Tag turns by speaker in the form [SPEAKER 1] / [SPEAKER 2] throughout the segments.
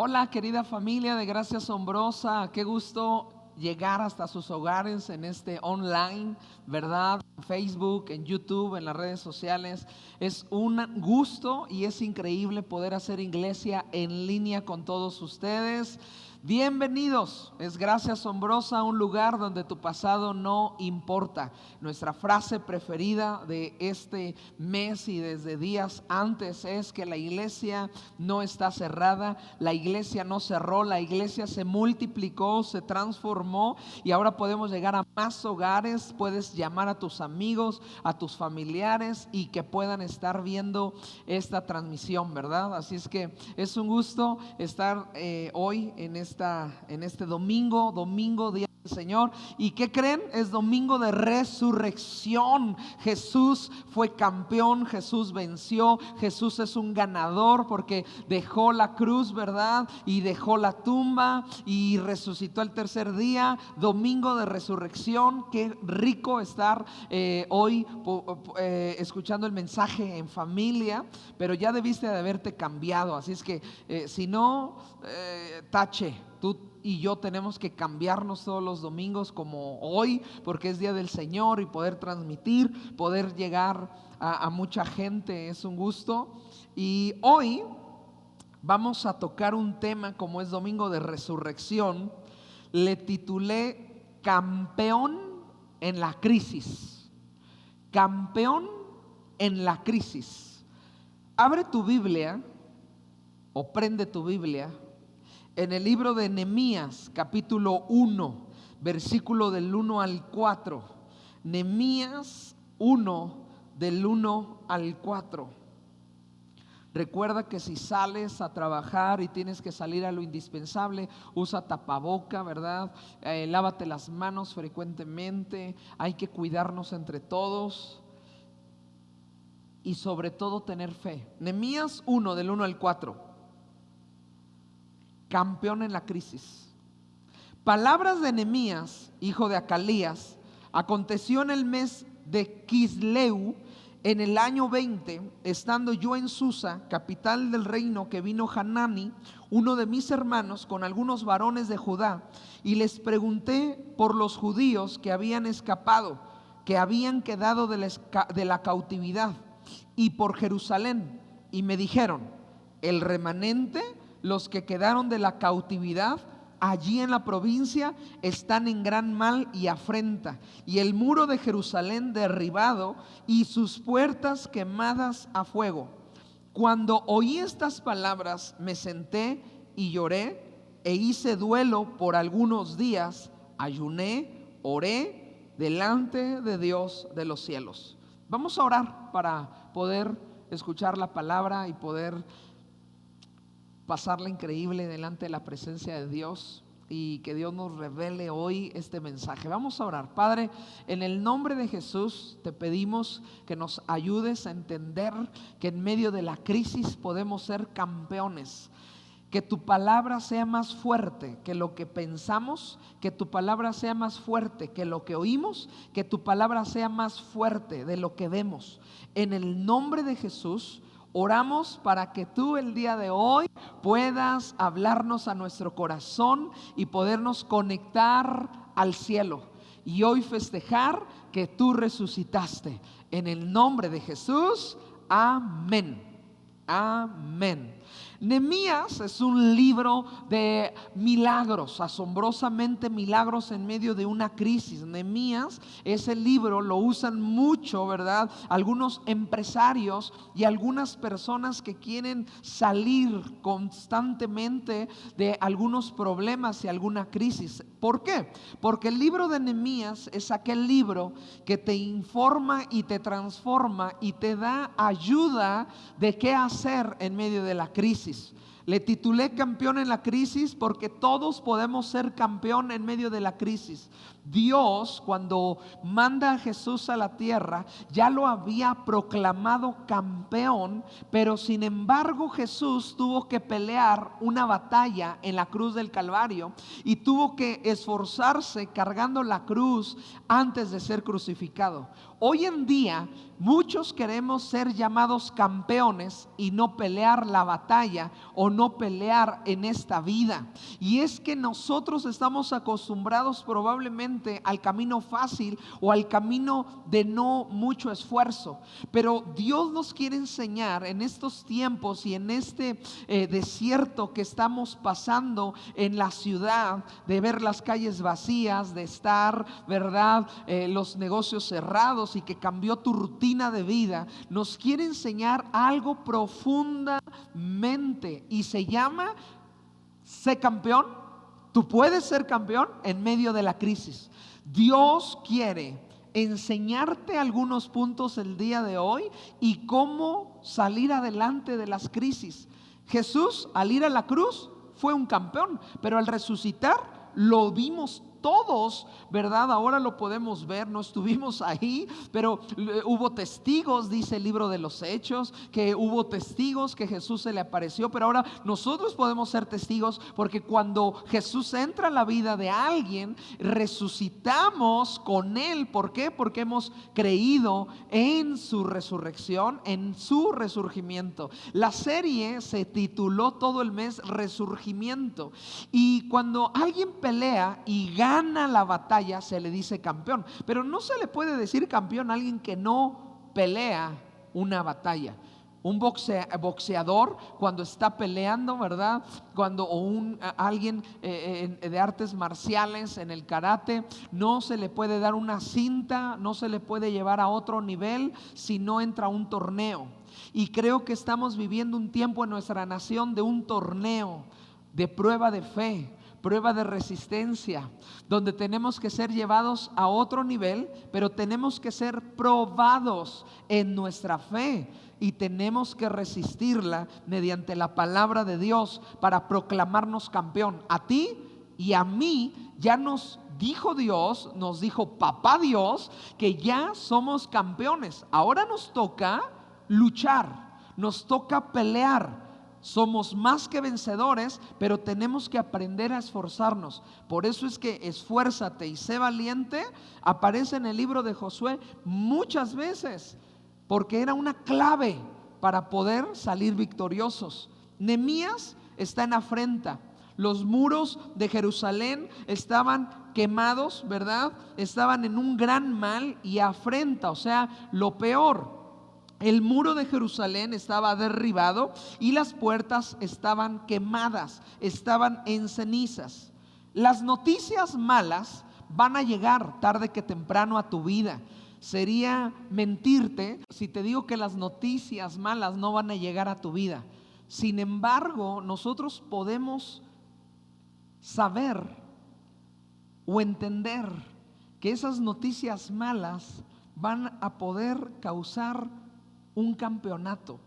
[SPEAKER 1] Hola querida familia de Gracia Asombrosa, qué gusto llegar hasta sus hogares en este online, ¿verdad? En Facebook, en YouTube, en las redes sociales. Es un gusto y es increíble poder hacer iglesia en línea con todos ustedes. Bienvenidos, es Gracia Asombrosa, un lugar donde tu pasado no importa. Nuestra frase preferida de este mes y desde días antes es que la iglesia no está cerrada, la iglesia no cerró, la iglesia se multiplicó, se transformó y ahora podemos llegar a más hogares. Puedes llamar a tus amigos, a tus familiares y que puedan estar viendo esta transmisión, ¿verdad? Así es que es un gusto estar hoy en este domingo, día del Señor. ¿Y qué creen? Es domingo de resurrección. Jesús fue campeón, Jesús venció, Jesús es un ganador porque dejó la cruz, ¿verdad? Y dejó la tumba y resucitó el tercer día. Domingo de resurrección. Qué rico estar hoy escuchando el mensaje en familia, pero ya debiste de haberte cambiado. Así es que si no, tache. Tú y yo tenemos que cambiarnos todos los domingos como hoy, porque es día del Señor y poder transmitir, poder llegar a mucha gente es un gusto. Y hoy vamos a tocar un tema, como es domingo de resurrección. Le titulé Campeón en la crisis. Campeón en la crisis. Abre tu Biblia o prende tu Biblia en el libro de Nehemías, capítulo 1, versículo del 1 al 4. Nehemías 1, del 1 al 4. Recuerda que si sales a trabajar y tienes que salir a lo indispensable, usa tapaboca, ¿verdad? Lávate las manos frecuentemente. Hay que cuidarnos entre todos y sobre todo tener fe. Nehemías 1, del 1 al 4. Campeón en la crisis. Palabras de Nehemías, hijo de Acalías. Aconteció en el mes de Quisleu, en el año 20, estando yo en Susa, capital del reino, que vino Hanani, uno de mis hermanos, con algunos varones de Judá, y les pregunté por los judíos que habían escapado, que habían quedado de la cautividad, y por Jerusalén, y me dijeron: el remanente, los que quedaron de la cautividad allí en la provincia, están en gran mal y afrenta, y el muro de Jerusalén derribado y sus puertas quemadas a fuego. Cuando oí estas palabras, me senté y lloré e hice duelo por algunos días. Ayuné, oré delante de Dios de los cielos. Vamos a orar para poder escuchar la palabra y poder pasarla increíble delante de la presencia de Dios y que Dios nos revele hoy este mensaje. Vamos a orar. Padre, en el nombre de Jesús te pedimos que nos ayudes a entender que en medio de la crisis podemos ser campeones. Que tu palabra sea más fuerte que lo que pensamos, que tu palabra sea más fuerte que lo que oímos, que tu palabra sea más fuerte de lo que vemos. En el nombre de Jesús oramos para que tú el día de hoy puedas hablarnos a nuestro corazón y podernos conectar al cielo. Y hoy festejar que tú resucitaste. En el nombre de Jesús, amén. Amén. Nehemías es un libro de milagros, asombrosamente milagros en medio de una crisis. Nehemías, ese libro lo usan mucho, ¿verdad? Algunos empresarios y algunas personas que quieren salir constantemente de algunos problemas y alguna crisis. ¿Por qué? Porque el libro de Nehemías es aquel libro que te informa y te transforma y te da ayuda de qué hacer en medio de la crisis. Le titulé campeón en la crisis porque todos podemos ser campeón en medio de la crisis. Dios, cuando manda a Jesús a la tierra, ya lo había proclamado campeón, pero sin embargo Jesús tuvo que pelear una batalla en la cruz del Calvario y tuvo que esforzarse cargando la cruz antes de ser crucificado. Hoy en día muchos queremos ser llamados campeones y no pelear la batalla o no pelear en esta vida. Y es que nosotros estamos acostumbrados probablemente al camino fácil o al camino de no mucho esfuerzo. Pero Dios nos quiere enseñar en estos tiempos y en este desierto que estamos pasando en la ciudad, de ver las calles vacías, de estar, ¿verdad? Los negocios cerrados y que cambió tu rutina de vida. Nos quiere enseñar algo profundamente y se llama: sé campeón. Tú puedes ser campeón en medio de la crisis. Dios quiere enseñarte algunos puntos el día de hoy y cómo salir adelante de las crisis. Jesús, al ir a la cruz, fue un campeón, pero al resucitar lo vimos todos, ¿verdad? Ahora lo podemos ver, no estuvimos ahí, pero hubo testigos, dice el libro de los Hechos, que hubo testigos que Jesús se le apareció, pero ahora nosotros podemos ser testigos porque cuando Jesús entra a la vida de alguien, resucitamos con él. ¿Por qué? Porque hemos creído en su resurrección, en su resurgimiento. La serie se tituló todo el mes Resurgimiento, y cuando alguien pelea y gana la batalla se le dice campeón, pero no se le puede decir campeón a alguien que no pelea una batalla. Un boxeador cuando está peleando, ¿verdad? Alguien de artes marciales, en el karate, no se le puede dar una cinta, no se le puede llevar a otro nivel si no entra a un torneo. Y creo que estamos viviendo un tiempo en nuestra nación de un torneo de prueba de fe, prueba de resistencia, donde tenemos que ser llevados a otro nivel, pero tenemos que ser probados en nuestra fe y tenemos que resistirla mediante la palabra de Dios para proclamarnos campeón. A ti y a mí ya nos dijo Dios, nos dijo Papá Dios, que ya somos campeones. Ahora nos toca luchar, nos toca pelear. Somos más que vencedores, pero tenemos que aprender a esforzarnos. Por eso es que esfuérzate y sé valiente aparece en el libro de Josué muchas veces, porque era una clave para poder salir victoriosos. Nehemías está en afrenta. Los muros de Jerusalén estaban quemados, ¿verdad? Estaban en un gran mal y afrenta, o sea, lo peor. El muro de Jerusalén estaba derribado y las puertas estaban quemadas, estaban en cenizas. Las noticias malas van a llegar tarde que temprano a tu vida. Sería mentirte si te digo que las noticias malas no van a llegar a tu vida. Sin embargo, nosotros podemos saber o entender que esas noticias malas van a poder causar un campeonato,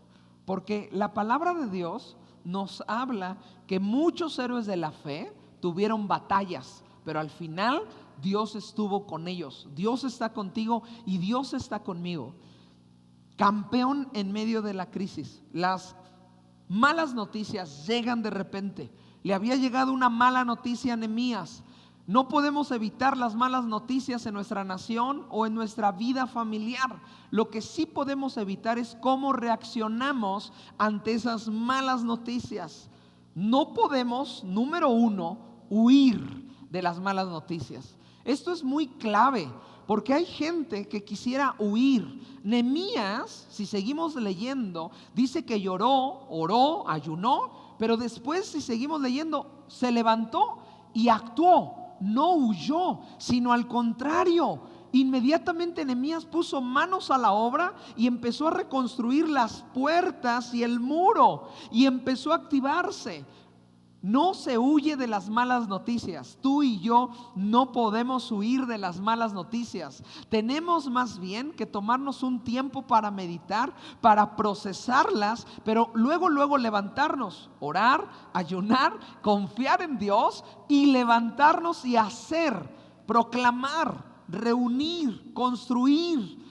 [SPEAKER 1] porque la palabra de Dios nos habla que muchos héroes de la fe tuvieron batallas, pero al final Dios estuvo con ellos. Dios está contigo y Dios está conmigo. Campeón en medio de la crisis. Las malas noticias llegan de repente. Le había llegado una mala noticia a Nehemías. No podemos evitar las malas noticias en nuestra nación o en nuestra vida familiar. Lo que sí podemos evitar es cómo reaccionamos ante esas malas noticias. No podemos, número uno, huir de las malas noticias. Esto es muy clave, porque hay gente que quisiera huir. Nehemías, si seguimos leyendo, dice que lloró, oró, ayunó, pero después, si seguimos leyendo, se levantó y actuó. No huyó, sino al contrario. Inmediatamente Nehemías puso manos a la obra y empezó a reconstruir las puertas y el muro y empezó a activarse. No se huye de las malas noticias. Tú y yo no podemos huir de las malas noticias. Tenemos más bien que tomarnos un tiempo para meditar, para procesarlas, pero luego levantarnos, orar, ayunar, confiar en Dios y levantarnos y hacer, proclamar, reunir, construir.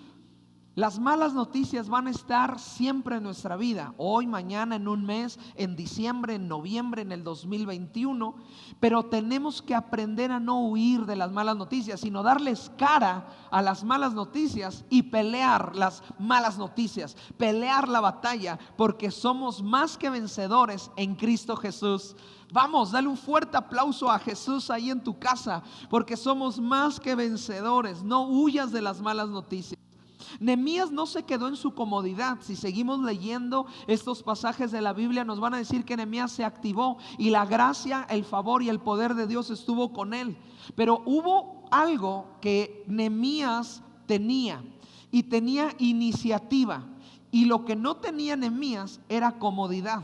[SPEAKER 1] Las malas noticias van a estar siempre en nuestra vida, hoy, mañana, en un mes, en diciembre, en noviembre, en el 2021, pero tenemos que aprender a no huir de las malas noticias, sino darles cara a las malas noticias y pelear las malas noticias, pelear la batalla, porque somos más que vencedores en Cristo Jesús. Vamos, dale un fuerte aplauso a Jesús ahí en tu casa, porque somos más que vencedores. No huyas de las malas noticias. Nehemías no se quedó en su comodidad. Si seguimos leyendo estos pasajes de la Biblia, nos van a decir que Nehemías se activó y la gracia, el favor y el poder de Dios estuvo con él. Pero hubo algo que Nehemías tenía, y tenía iniciativa, y lo que no tenía Nehemías era comodidad,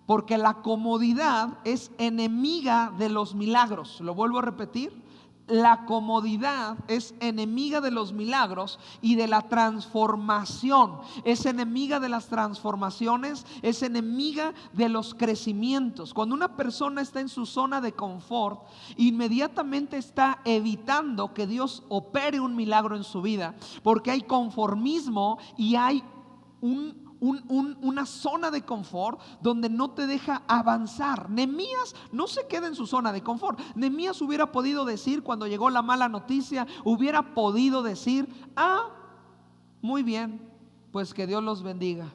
[SPEAKER 1] porque la comodidad es enemiga de los milagros. Lo vuelvo a repetir. La comodidad es enemiga de los milagros y de la transformación. Es enemiga de las transformaciones, es enemiga de los crecimientos. Cuando una persona está en su zona de confort, inmediatamente está evitando que Dios opere un milagro en su vida, porque hay conformismo y hay una zona de confort donde no te deja avanzar. Nehemías no se queda en su zona de confort. Nehemías hubiera podido decir, cuando llegó la mala noticia, hubiera podido decir: muy bien, pues que Dios los bendiga.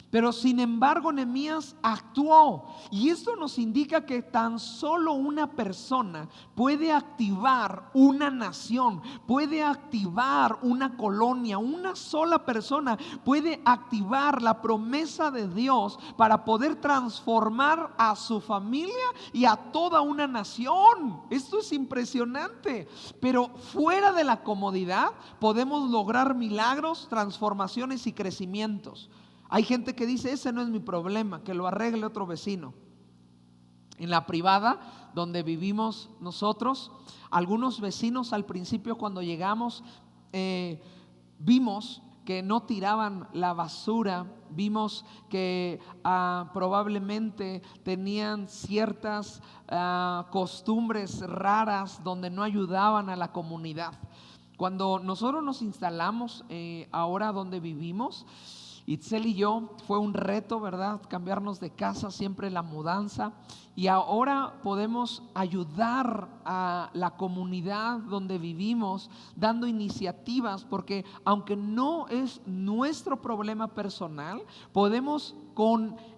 [SPEAKER 1] Pero sin embargo Nehemías actuó, y esto nos indica que tan solo una persona puede activar una nación, puede activar una colonia. Una sola persona puede activar la promesa de Dios para poder transformar a su familia y a toda una nación. Esto es impresionante. Pero fuera de la comodidad podemos lograr milagros, transformaciones y crecimientos. Hay gente que dice: ese no es mi problema, que lo arregle otro vecino. En la privada donde vivimos nosotros, algunos vecinos al principio, cuando llegamos, vimos que no tiraban la basura, vimos que probablemente tenían ciertas costumbres raras donde no ayudaban a la comunidad. Cuando nosotros nos instalamos ahora donde vivimos, Itzel y yo, fue un reto, ¿verdad?, cambiarnos de casa, siempre la mudanza, y ahora podemos ayudar a la comunidad donde vivimos dando iniciativas, porque aunque no es nuestro problema personal, podemos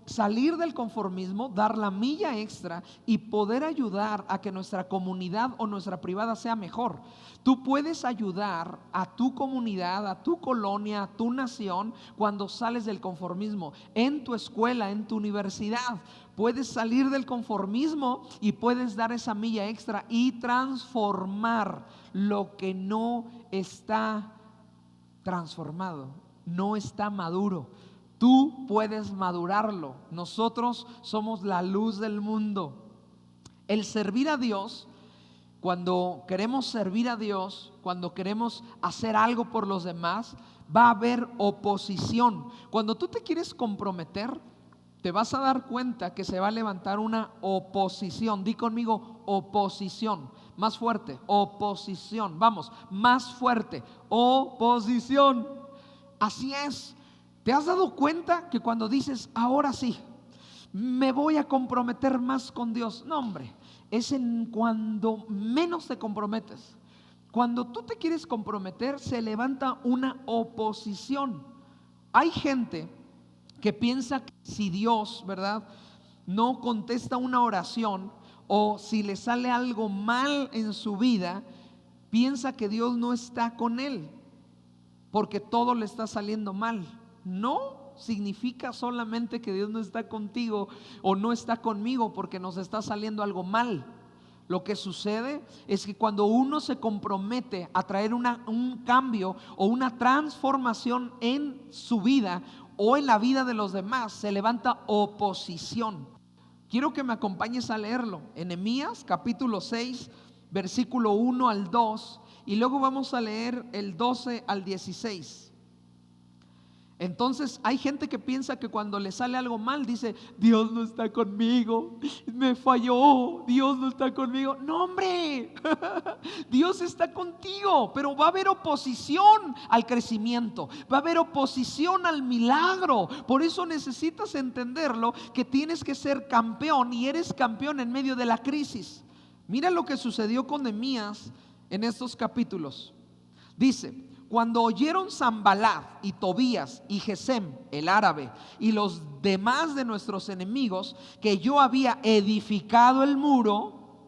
[SPEAKER 1] salir del conformismo, dar la milla extra y poder ayudar a que nuestra comunidad o nuestra privada sea mejor. Tú puedes ayudar a tu comunidad, a tu colonia, a tu nación cuando sales del conformismo. En tu escuela, en tu universidad, puedes salir del conformismo y puedes dar esa milla extra y transformar lo que no está transformado, no está maduro. Tú puedes madurarlo. Nosotros somos la luz del mundo. El servir a Dios, cuando queremos servir a Dios, cuando queremos hacer algo por los demás, va a haber oposición. Cuando tú te quieres comprometer, te vas a dar cuenta que se va a levantar una oposición. Di conmigo: oposición. Más fuerte: oposición. Vamos, más fuerte: oposición. Así es. ¿Te has dado cuenta que cuando dices: ahora sí, me voy a comprometer más con Dios? No, hombre, es en cuando menos te comprometes. Cuando tú te quieres comprometer, se levanta una oposición. Hay gente que piensa que si Dios, ¿verdad?, no contesta una oración, o si le sale algo mal en su vida, piensa que Dios no está con él, porque todo le está saliendo mal. No significa solamente que Dios no está contigo o no está conmigo porque nos está saliendo algo mal. Lo que sucede es que cuando uno se compromete a traer un cambio o una transformación en su vida o en la vida de los demás, se levanta oposición. Quiero que me acompañes a leerlo en Nehemías capítulo 6, versículo 1 al 2, y luego vamos a leer el 12 al 16. Entonces hay gente que piensa que cuando le sale algo mal dice: Dios no está conmigo, me falló, Dios no está conmigo. No, hombre, Dios está contigo, pero va a haber oposición al crecimiento, va a haber oposición al milagro. Por eso necesitas entenderlo, que tienes que ser campeón, y eres campeón en medio de la crisis. Mira lo que sucedió con Nehemías en estos capítulos. Dice: cuando oyeron Sanbalat y Tobías y Gesem el árabe y los demás de nuestros enemigos que yo había edificado el muro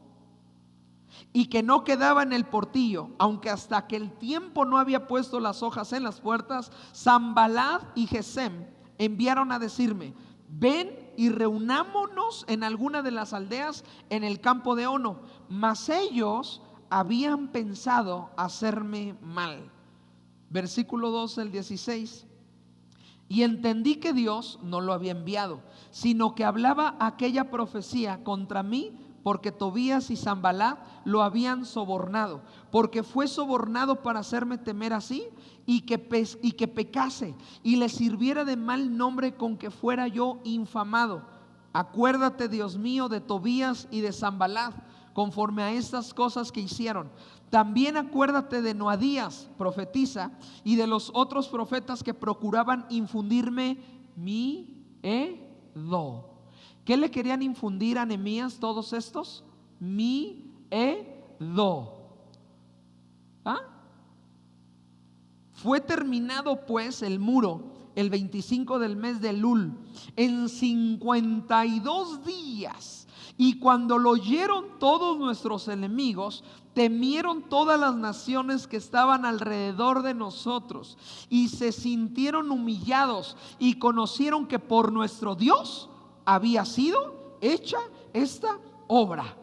[SPEAKER 1] y que no quedaba en el portillo, aunque hasta aquel tiempo no había puesto las hojas en las puertas, Sanbalat y Gesem enviaron a decirme: ven y reunámonos en alguna de las aldeas en el campo de Ono. Mas ellos habían pensado hacerme mal. Versículo 12 al 16. Y entendí que Dios no lo había enviado, sino que hablaba aquella profecía contra mí, porque Tobías y Sanbalat lo habían sobornado, porque fue sobornado para hacerme temer así, y que pecase y le sirviera de mal nombre con que fuera yo infamado. Acuérdate, Dios mío, de Tobías y de Sanbalat, conforme a estas cosas que hicieron. También acuérdate de Noadías, profetisa, y de los otros profetas que procuraban infundirme miedo. ¿Qué le querían infundir a Nehemías todos estos? Miedo. ¿Ah? Fue terminado pues el muro el 25 del mes de Elul, en 52 días. Y cuando lo oyeron todos nuestros enemigos, temieron todas las naciones que estaban alrededor de nosotros, y se sintieron humillados, y conocieron que por nuestro Dios había sido hecha esta obra.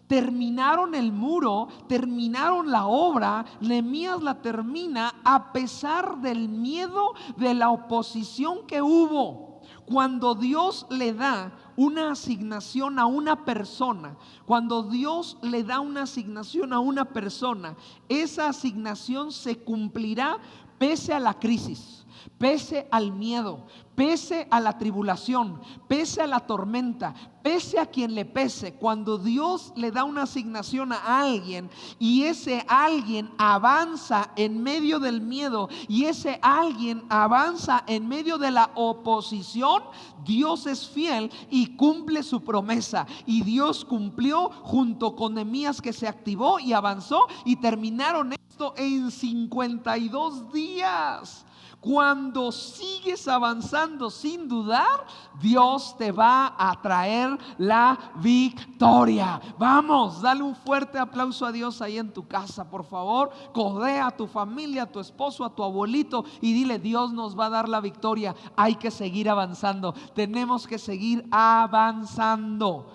[SPEAKER 1] Terminaron el muro, terminaron la obra. Nehemías la termina a pesar del miedo, de la oposición que hubo. Cuando Dios le da una asignación a una persona, cuando Dios le da una asignación a una persona, esa asignación se cumplirá pese a la crisis, pese al miedo, pese a la tribulación, pese a la tormenta, pese a quien le pese. Cuando Dios le da una asignación a alguien y ese alguien avanza en medio del miedo, y ese alguien avanza en medio de la oposición, Dios es fiel y cumple su promesa. Y Dios cumplió junto con Nehemías, que se activó y avanzó, y terminaron esto en 52 días. Cuando sigues avanzando sin dudar, Dios te va a traer la victoria. Vamos, dale un fuerte aplauso a Dios ahí en tu casa, por favor. Codea a tu familia, a tu esposo, a tu abuelito, y dile: Dios nos va a dar la victoria. Hay que seguir avanzando, tenemos que seguir avanzando.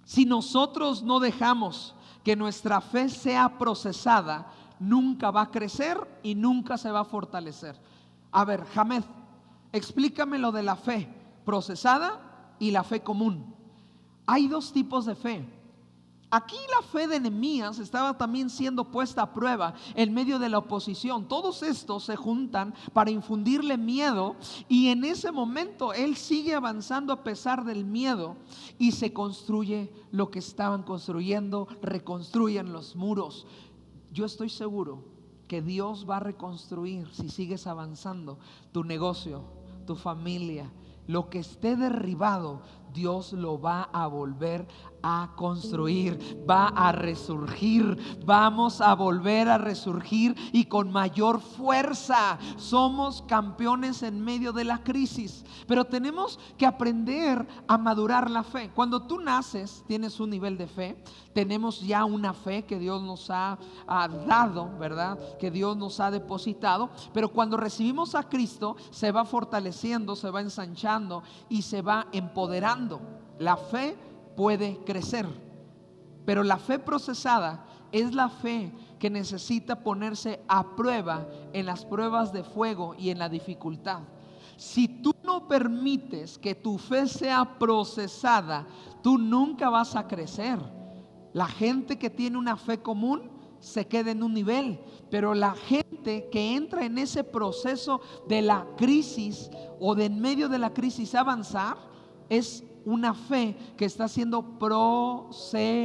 [SPEAKER 1] Si nosotros no dejamos que nuestra fe sea procesada, nunca va a crecer y nunca se va a fortalecer. A ver, Hamed, explícame lo de la fe procesada y la fe común. Hay dos tipos de fe. Aquí la fe de Nehemías estaba también siendo puesta a prueba en medio de la oposición. Todos estos se juntan para infundirle miedo, y en ese momento él sigue avanzando a pesar del miedo, y se construye lo que estaban construyendo, reconstruyen los muros. Yo estoy seguro que Dios va a reconstruir, si sigues avanzando, tu negocio, tu familia. Lo que esté derribado, Dios lo va a volver a construir, va a resurgir. Vamos a volver a resurgir, y con mayor fuerza. Somos campeones en medio de la crisis, pero tenemos que aprender a madurar la fe. Cuando tú naces, tienes un nivel de fe. Tenemos ya una fe que Dios nos ha dado, ¿verdad? Que Dios nos ha depositado. Pero cuando recibimos a Cristo, se va fortaleciendo, se va ensanchando y se va empoderando. La fe puede crecer, pero la fe procesada es la fe que necesita ponerse a prueba en las pruebas de fuego y en la dificultad. Si tú no permites que tu fe sea procesada, tú nunca vas a crecer. La gente que tiene una fe común se queda en un nivel, Pero la gente que entra en ese proceso de la crisis o de en medio de la crisis avanzar, es una fe que está siendo procesada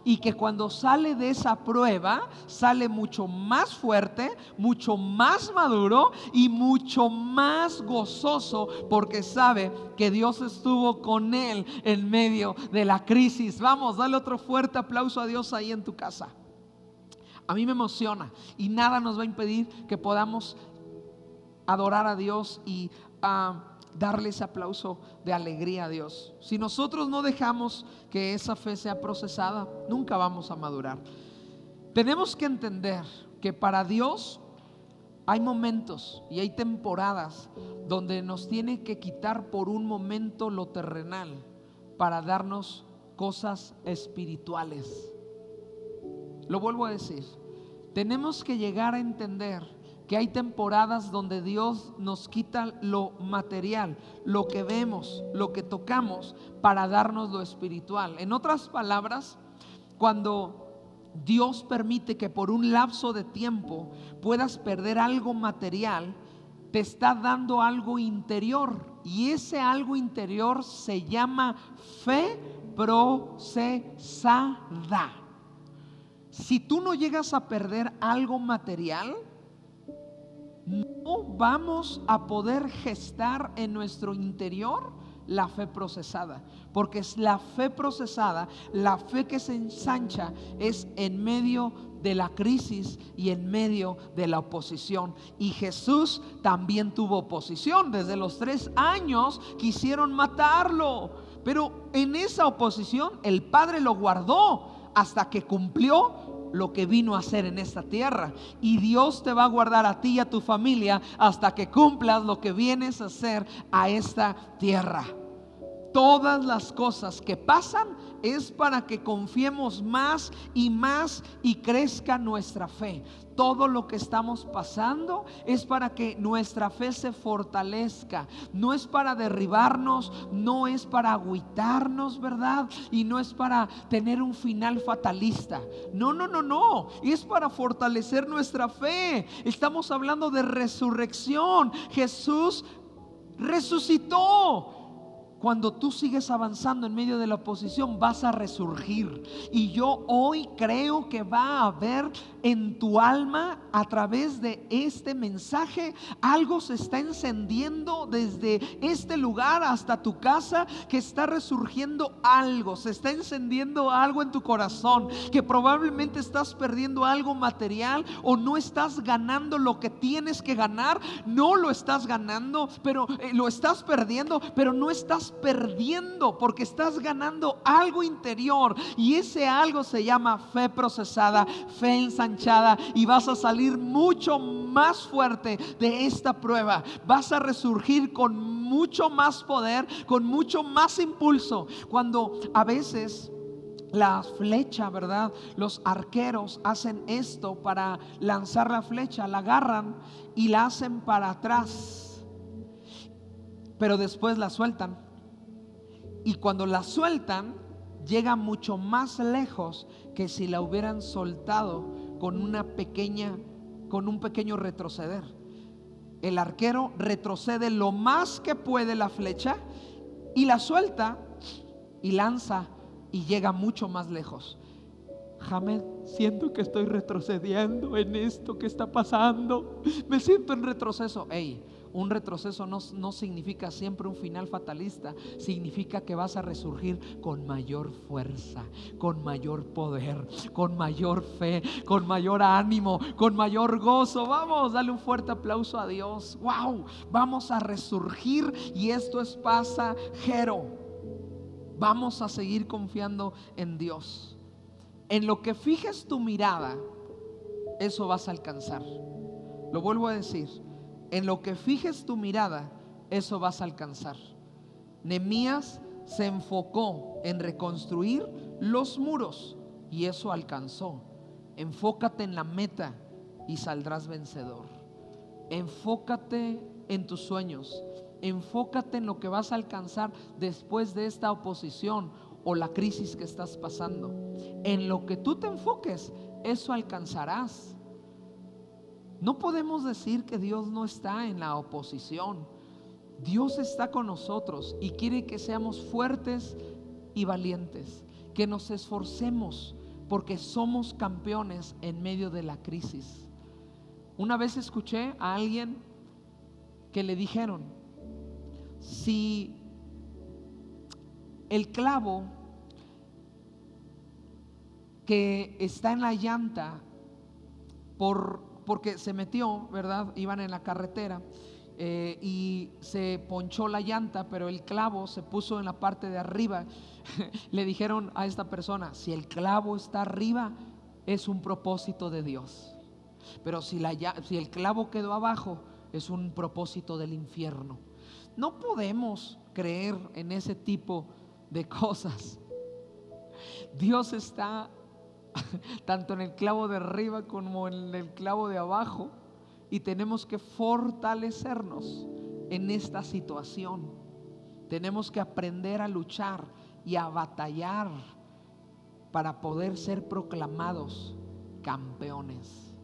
[SPEAKER 1] y que cuando sale de esa prueba sale mucho más fuerte, mucho más maduro y mucho más gozoso, porque sabe que Dios estuvo con él en medio de la crisis. Vamos, dale otro fuerte aplauso a Dios ahí en tu casa. A mí me emociona y nada nos va a impedir que podamos adorar a Dios y darle ese aplauso de alegría a Dios. Si nosotros no dejamos que esa fe sea procesada, nunca vamos a madurar. Tenemos que entender que para Dios hay momentos y hay temporadas donde nos tiene que quitar por un momento lo terrenal para darnos cosas espirituales. Lo vuelvo a decir, tenemos que llegar a entender que hay temporadas donde Dios nos quita lo material, lo que vemos, lo que tocamos, para darnos lo espiritual. En otras palabras, cuando Dios permite que por un lapso de tiempo puedas perder algo material, te está dando algo interior, y ese algo interior se llama fe procesada. Si tú no llegas a perder algo material, no vamos a poder gestar en nuestro interior la fe procesada, porque es la fe procesada, la fe que se ensancha, es en medio de la crisis y en medio de la oposición. Y Jesús también tuvo oposición. Desde los 3 años quisieron matarlo, pero en esa oposición el Padre lo guardó hasta que cumplió lo que vino a hacer en esta tierra. Y Dios te va a guardar a ti y a tu familia hasta que cumplas lo que vienes a hacer a esta tierra. Todas las cosas que pasan es para que confiemos más y crezca nuestra fe. Todo lo que estamos pasando es para que nuestra fe se fortalezca. No es para derribarnos, no es para agüitarnos, ¿verdad? Y no es para tener un final fatalista. No. Es para fortalecer nuestra fe. Estamos hablando de resurrección. Jesús resucitó. Cuando tú sigues avanzando en medio de la oposición, vas a resurgir. Y yo hoy creo que va a haber en tu alma, a través de este mensaje, algo se está encendiendo desde este lugar hasta tu casa, que está resurgiendo algo, se está encendiendo algo en tu corazón, que probablemente estás perdiendo algo material o no estás ganando lo que tienes que ganar. No lo estás ganando, pero lo estás perdiendo, pero no estás perdiendo, porque estás ganando algo interior, y ese algo se llama fe procesada, fe ensanchada, y vas a salir mucho más fuerte de esta prueba. Vas a resurgir con mucho más poder, con mucho más impulso. Cuando a veces la flecha, ¿verdad? Los arqueros hacen esto para lanzar la flecha, la agarran y la hacen para atrás, pero después la sueltan. Y cuando la sueltan, llega mucho más lejos que si la hubieran soltado con un pequeño retroceder. El arquero retrocede lo más que puede la flecha y la suelta y lanza, y llega mucho más lejos. Hamed, siento que estoy retrocediendo en esto que está pasando. Me siento en retroceso. Un retroceso no significa siempre un final fatalista. Significa que vas a resurgir con mayor fuerza, con mayor poder, con mayor fe, con mayor ánimo, con mayor gozo. Vamos, dale un fuerte aplauso a Dios. Wow, vamos a resurgir, y esto es pasajero. Vamos a seguir confiando en Dios. En lo que fijes tu mirada, eso vas a alcanzar. Lo vuelvo a decir, en lo que fijes tu mirada, eso vas a alcanzar. Nehemías se enfocó en reconstruir los muros, y eso alcanzó. Enfócate en la meta y saldrás vencedor. Enfócate en tus sueños. Enfócate en lo que vas a alcanzar después de esta oposición o la crisis que estás pasando. En lo que tú te enfoques, eso alcanzarás. No podemos decir que Dios no está en la oposición. Dios está con nosotros y quiere que seamos fuertes y valientes, que nos esforcemos, porque somos campeones en medio de la crisis. Una vez escuché a alguien que le dijeron: si el clavo que está en la llanta porque se metió, ¿verdad? Iban en la carretera y se ponchó la llanta, pero el clavo se puso en la parte de arriba. Le dijeron a esta persona: si el clavo está arriba, es un propósito de Dios, pero si el clavo quedó abajo, es un propósito del infierno. No podemos creer en ese tipo de cosas. Dios está tanto en el clavo de arriba como en el clavo de abajo, y tenemos que fortalecernos en esta situación. Tenemos que aprender a luchar y a batallar para poder ser proclamados campeones.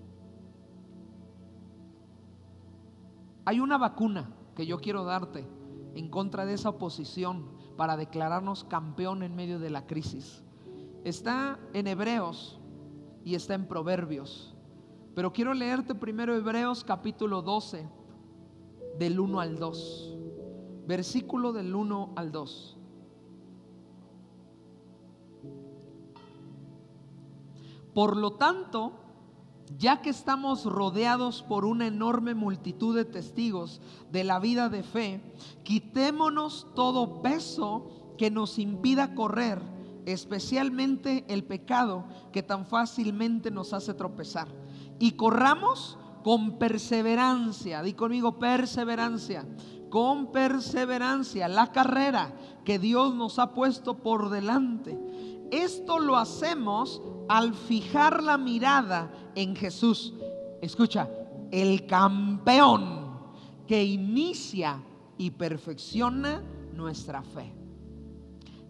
[SPEAKER 1] Hay una vacuna que yo quiero darte en contra de esa oposición para declararnos campeón en medio de la crisis. Está en Hebreos y está en Proverbios, pero quiero leerte primero Hebreos capítulo 12 del 1 al 2, versículo del 1 al 2. Por lo tanto, ya que estamos rodeados por una enorme multitud de testigos de la vida de fe, quitémonos todo peso que nos impida correr, especialmente el pecado que tan fácilmente nos hace tropezar, y corramos con perseverancia. Di conmigo: perseverancia. Con perseverancia la carrera que Dios nos ha puesto por delante. Esto lo hacemos al fijar la mirada en Jesús. Escucha: el campeón que inicia y perfecciona nuestra fe.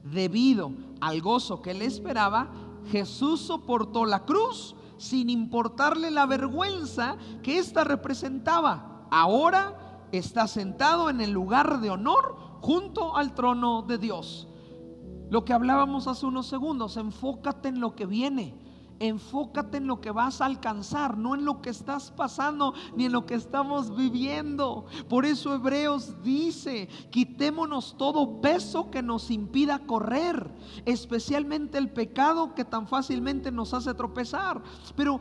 [SPEAKER 1] Debido al gozo que le esperaba, Jesús soportó la cruz sin importarle la vergüenza que ésta representaba. Ahora está sentado en el lugar de honor junto al trono de Dios. Lo que hablábamos hace unos segundos: enfócate en lo que viene. Enfócate en lo que vas a alcanzar, no en lo que estás pasando ni en lo que estamos viviendo. Por eso Hebreos dice: quitémonos todo peso que nos impida correr, especialmente el pecado que tan fácilmente nos hace tropezar. Pero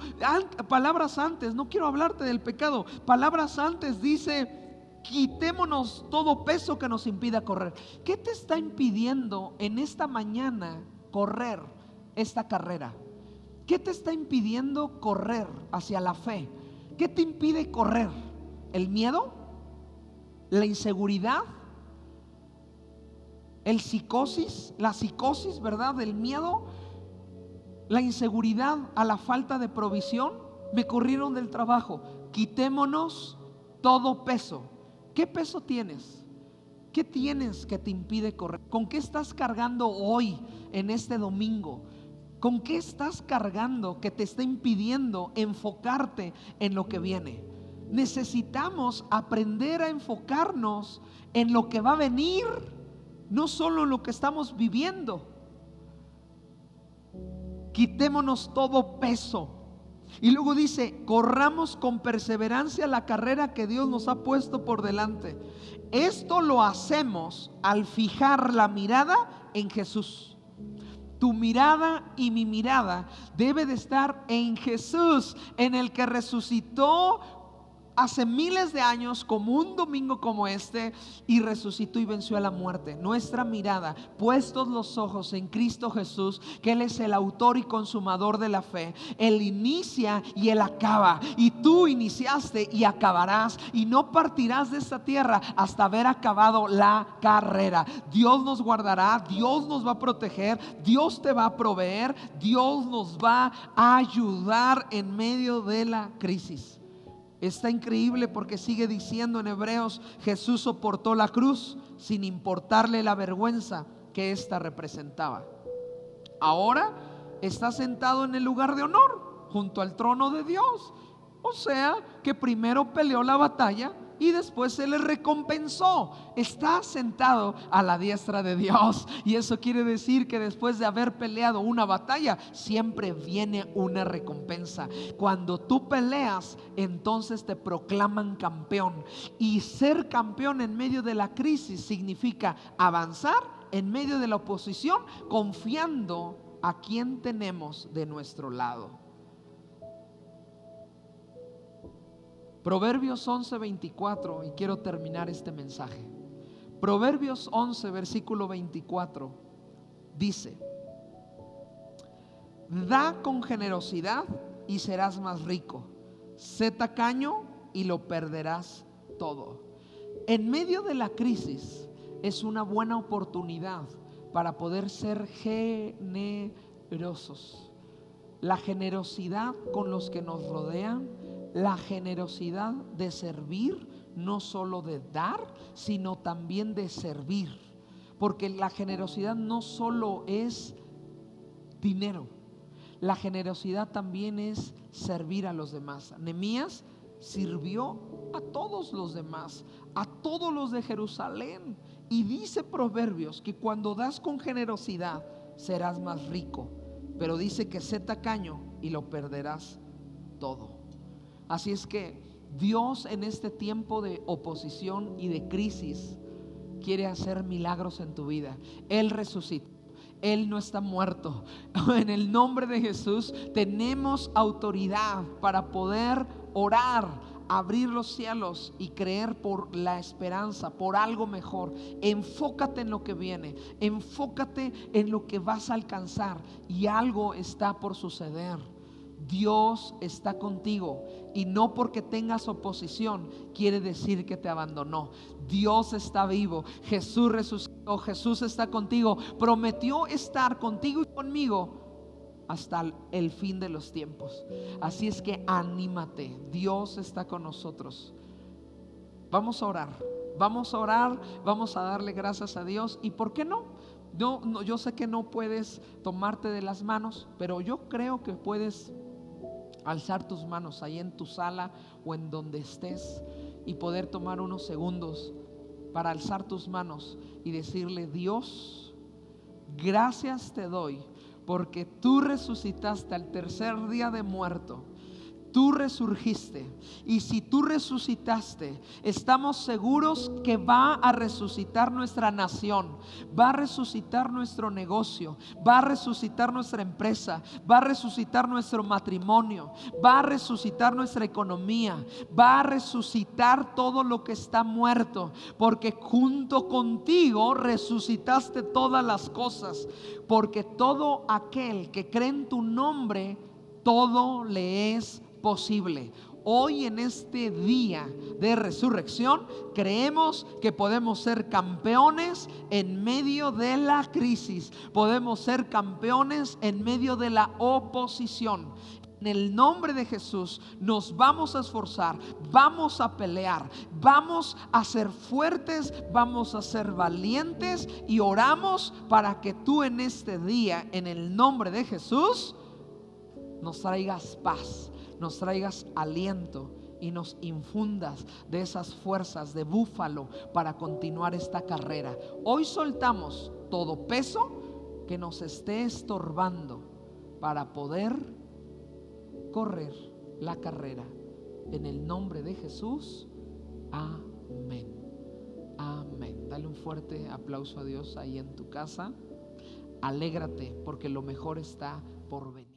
[SPEAKER 1] palabras antes, no quiero hablarte del pecado, palabras antes dice: quitémonos todo peso que nos impida correr. ¿Qué te está impidiendo en esta mañana correr esta carrera? ¿Qué te está impidiendo correr hacia la fe? ¿Qué te impide correr? ¿El miedo? ¿La inseguridad? ¿La psicosis, verdad? ¿Del miedo? ¿La inseguridad a la falta de provisión? Me corrieron del trabajo. Quitémonos todo peso. ¿Qué peso tienes? ¿Qué tienes que te impide correr? ¿Con qué estás cargando hoy en este domingo? ¿Con qué estás cargando que te está impidiendo enfocarte en lo que viene? Necesitamos aprender a enfocarnos en lo que va a venir, no solo en lo que estamos viviendo. Quitémonos todo peso. Y luego dice: corramos con perseverancia la carrera que Dios nos ha puesto por delante. Esto lo hacemos al fijar la mirada en Jesús. Tu mirada y mi mirada debe de estar en Jesús, en el que resucitó hace miles de años, como un domingo como este, y resucitó y venció a la muerte. Nuestra mirada, puestos los ojos en Cristo Jesús, que Él es el autor y consumador de la fe. Él inicia y Él acaba, y tú iniciaste y acabarás, y no partirás de esta tierra hasta haber acabado la carrera. Dios nos guardará, Dios nos va a proteger, Dios te va a proveer, Dios nos va a ayudar en medio de la crisis. Está increíble porque sigue diciendo en Hebreos: Jesús soportó la cruz sin importarle la vergüenza que ésta representaba. Ahora está sentado en el lugar de honor junto al trono de Dios. O sea, que primero peleó la batalla y después se le recompensó. Está sentado a la diestra de Dios. Y eso quiere decir que después de haber peleado una batalla, siempre viene una recompensa. Cuando tú peleas, entonces te proclaman campeón. Y ser campeón en medio de la crisis significa avanzar en medio de la oposición, confiando a quien tenemos de nuestro lado. Proverbios 11:24, y quiero terminar este mensaje. Proverbios 11, versículo 24, dice: da con generosidad y serás más rico. Sé tacaño y lo perderás todo. En medio de la crisis es una buena oportunidad para poder ser generosos. La generosidad con los que nos rodean, la generosidad de servir, no solo de dar, sino también de servir. Porque la generosidad no solo es dinero, la generosidad también es servir a los demás. Nehemías sirvió a todos los demás, a todos los de Jerusalén. Y dice Proverbios que cuando das con generosidad serás más rico. Pero dice que sé tacaño y lo perderás todo. Así es que Dios en este tiempo de oposición y de crisis quiere hacer milagros en tu vida. Él resucitó, Él no está muerto. En el nombre de Jesús tenemos autoridad para poder orar, abrir los cielos y creer por la esperanza, por algo mejor. Enfócate en lo que viene, enfócate en lo que vas a alcanzar, y algo está por suceder. Dios está contigo, y no porque tengas oposición quiere decir que te abandonó. Dios está vivo, Jesús resucitó, Jesús está contigo, prometió estar contigo y conmigo hasta el fin de los tiempos. Así es que anímate, Dios está con nosotros. Vamos a orar, vamos a orar, vamos a darle gracias a Dios. ¿Y por qué no? Yo sé que no puedes tomarte de las manos, pero yo creo que puedes alzar tus manos ahí en tu sala o en donde estés, y poder tomar unos segundos para alzar tus manos y decirle: Dios, gracias te doy porque tú resucitaste al tercer día de muerto. Tú resurgiste, y si tú resucitaste, estamos seguros que va a resucitar nuestra nación, va a resucitar nuestro negocio, va a resucitar nuestra empresa, va a resucitar nuestro matrimonio, va a resucitar nuestra economía, va a resucitar todo lo que está muerto, porque junto contigo resucitaste todas las cosas. Porque todo aquel que cree en tu nombre, todo le es posible. Hoy, en este día de resurrección, creemos que podemos ser campeones en medio de la crisis, podemos ser campeones en medio de la oposición. En el nombre de Jesús nos vamos a esforzar, vamos a pelear, vamos a ser fuertes, vamos a ser valientes, y oramos para que tú en este día, en el nombre de Jesús, nos traigas paz, nos traigas aliento y nos infundas de esas fuerzas de búfalo para continuar esta carrera. Hoy soltamos todo peso que nos esté estorbando para poder correr la carrera. En el nombre de Jesús, amén. Amén. Dale un fuerte aplauso a Dios ahí en tu casa. Alégrate porque lo mejor está por venir.